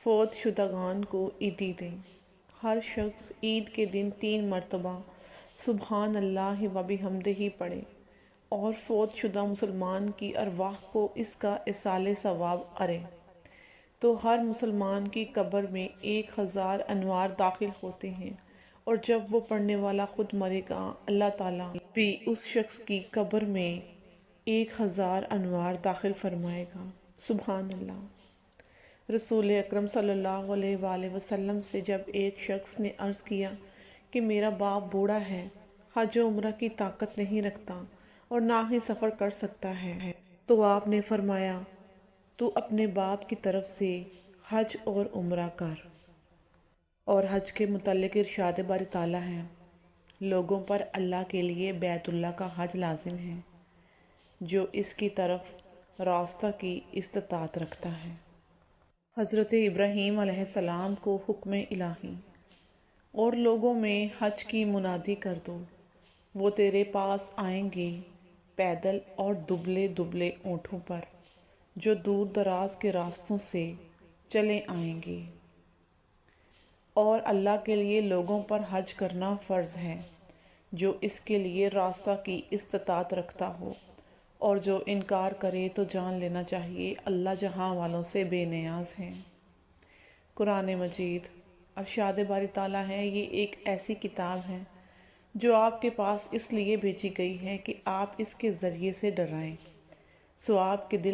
فوت شدگان کو عیدی دیں۔ ہر شخص عید کے دن 3 مرتبہ سبحان اللہ و بحمدہ پڑھے اور فوت شدہ مسلمان کی ارواح کو اس کا ایصال ثواب ارے تو ہر مسلمان کی قبر میں 1000 انوار داخل ہوتے ہیں، اور جب وہ پڑھنے والا خود مرے گا اللہ تعالیٰ بھی اس شخص کی قبر میں 1000 انوار داخل فرمائے گا۔ سبحان اللہ۔ رسول اکرم صلی اللہ علیہ وآلہ وسلم سے جب ایک شخص نے عرض کیا کہ میرا باپ بوڑھا ہے، حج و عمرہ کی طاقت نہیں رکھتا اور نہ ہی سفر کر سکتا ہے، تو آپ نے فرمایا تو اپنے باپ کی طرف سے حج اور عمرہ کر۔ اور حج کے متعلق ارشاد باری تعالیٰ ہے، لوگوں پر اللہ کے لیے بیت اللہ کا حج لازم ہے جو اس کی طرف راستہ کی استطاعت رکھتا ہے۔ حضرت ابراہیم علیہ السلام کو حکم الہی، اور لوگوں میں حج کی منادی کر دو، وہ تیرے پاس آئیں گے پیدل اور دبلے دبلے اونٹوں پر، جو دور دراز کے راستوں سے چلے آئیں گے۔ اور اللہ کے لیے لوگوں پر حج کرنا فرض ہے جو اس کے لیے راستہ کی استطاعت رکھتا ہو، اور جو انکار کرے تو جان لینا چاہیے اللہ جہاں والوں سے بے نیاز ہے۔ قرآن مجید ارشاد باری تعالیٰ ہے، یہ ایک ایسی کتاب ہے جو آپ کے پاس اس لیے بھیجی گئی ہے کہ آپ اس کے ذریعے سے ڈرائیں، سو آپ کے دل